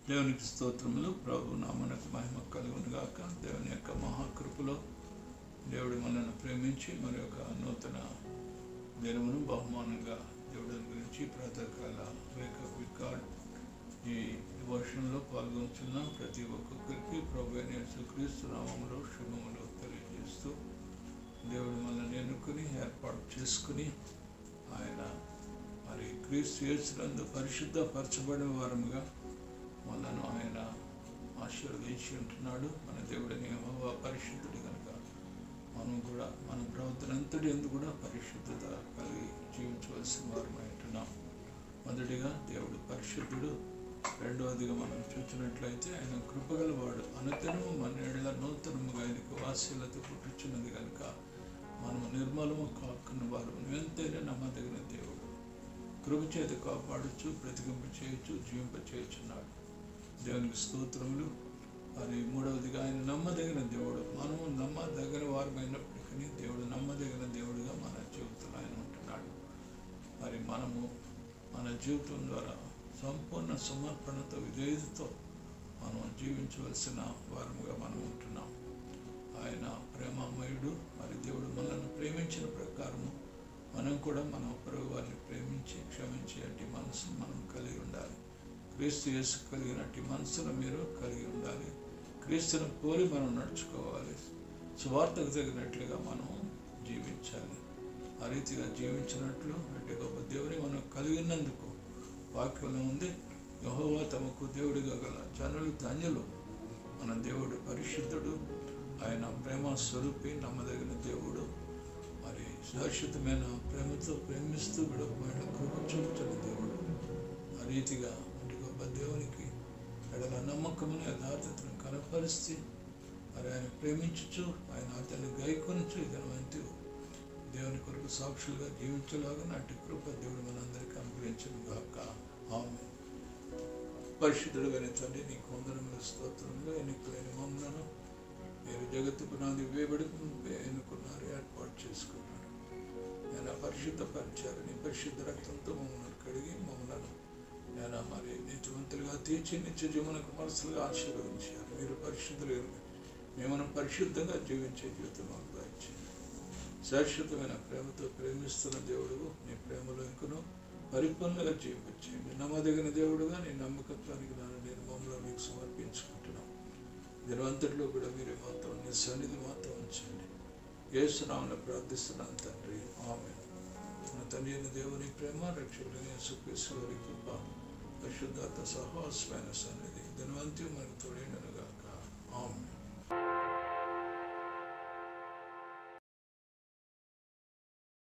దేవునికి స్తోత్రములు. ప్రభు నామమునకు మహిమ కలుగును గాక. దేవుని యొక్క మహాకృపలో దేవుడు మనల్ని ప్రేమించి మరి యొక్క నూతన దినమును బహుమానంగా దేవుడి గురించి ప్రాతకాల వేకప్ రికార్డ్ ఈ డివోషన్లో పాల్గొంటున్న ప్రతి ఒక్కొక్కరికి ప్రభు అయిన యేసుక్రీస్తు నామములో శుభములు తెలియజేస్తూ దేవుడు మనల్ని ఎన్నుకుని ఏర్పాటు చేసుకుని ఆయన మరి క్రీస్తు యేసునందు పరిశుద్ధపరచబడిన వారముగా మనను ఆయన ఆశీర్వదించి ఉంటున్నాడు. మన దేవుడిని యెహోవా పరిశుద్ధుడు కనుక మనం కూడా మన ప్రవర్తన అంతటి ఎందుకు కూడా పరిశుద్ధత కలిగి జీవించవలసిన వారమై ఉంటున్నాం. మొదటిగా దేవుడు పరిశుద్ధుడు. రెండవదిగా మనం చూసినట్లయితే ఆయన కృపగలవాడు. అనుదినము మన ఎడల నూతనముగా ఆయనకు వాత్సల్యత పుట్టుచున్నది కనుక మనము నిర్మలము కాకున్న వారు ఎంతైనా నమ్మదగిన దేవుడు. కృప చేత కాపాడుచు బ్రతికింప చేయొచ్చు జీవింప చేయుచున్నాడు. దేవునికి స్తోత్రములు. మరి మూడవదిగా ఆయన నమ్మదగిన దేవుడు. మనము నమ్మదగిన వారమైనప్పటికీ దేవుడు నమ్మదగిన దేవుడుగా మన జీవితంలో ఆయన ఉంటున్నాడు. మరి మనము మన జీవితం ద్వారా సంపూర్ణ సమర్పణతో విధేయతతో మనం జీవించవలసిన వారముగా మనం ఉంటున్నాం. ఆయన ప్రేమమయుడు. మరి దేవుడు మనల్ని ప్రేమించిన ప్రకారము మనం కూడా మన పొరుగు వారిని ప్రేమించి క్షమించి అట్టి మనసును మనం కలిగి ఉండాలి. క్రీస్తు యేసు కలిగినట్టి మనసును మీరు కలిగి ఉండాలి. క్రీస్తును పోలి మనం నడుచుకోవాలి. సువార్తకు తగినట్లుగా మనం జీవించాలి. ఆ రీతిగా జీవించినట్లు అట్టి గొప్ప దేవుని మనం కలిగినందుకు వాక్యంలో ఉంది, యెహోవా తమకు దేవుడిగా గల జనులు ధన్యులు. మన దేవుడు పరిశుద్ధుడు. ఆయన ప్రేమ స్వరూపి, నమ్మదగిన దేవుడు. మరి శాశ్వతమైన ప్రేమతో ప్రేమిస్తూ విడవమైన కృప చూపుతున్న దేవుడు. ఆ రీతిగా గొప్ప దేవునికి ఎడల నమ్మకమును యథార్థతను కనపరిస్తే మరి ఆయన ప్రేమించుచు ఆయన అతన్ని గైకొనుచు ఇదనవంతు దేవుని కొరకు సాక్షులుగా జీవించలాగా నాటి కృప దేవుడు మనందరికీ అనుగ్రహించును గాక. ఆమేన్. పరిశుద్ధుడుగా తండ్రి నీకు వందనములు స్తోత్రములు. ఎన్నికలైన మమ్మలను మీరు జగత్తు పునాది వేయబడికి ముందే ఎన్నుకున్నారు, ఏర్పాటు చేసుకున్నారు. నేను పరిశుద్ధపరిచారు. నీ పరిశుద్ధ రక్తంతో మమ్మల్ని కడిగి మమ్మలను నేను మరి నీతివంతులుగా తీర్చి నిత్య జీవనకు మనసులుగా ఆశీర్వదించారు. మీరు పరిశుద్ధులు. మేము పరిశుద్ధంగా జీవించే జీవితం అనుభవించండి. శాశ్వతమైన ప్రేమతో ప్రేమిస్తున్న దేవుడు నీ ప్రేమలో ఇంకను పరిపూర్ణంగా జీవించండి. నమ్మదగిన దేవుడుగా నీ నమ్మకత్వానికి నేను మమ్మల్ని మీకు సమర్పించుకుంటున్నాం. దినవంతటిలో కూడా మీరు మాత్రం నీ సన్నిధి మాత్రం ఉంచండి. యేసు నామమున ప్రార్థిస్తున్నాను తండ్రి. ఆమేన్. మన తండ్రి అయిన దేవుని ప్రేమ, రక్షకుడైన యేసుక్రీస్తు వారి కృప, పరిశుద్ధాత్మ సహవాసమైన సన్నిధి దినవంతం మనకు తోడైనను గాక. ఆమేన్.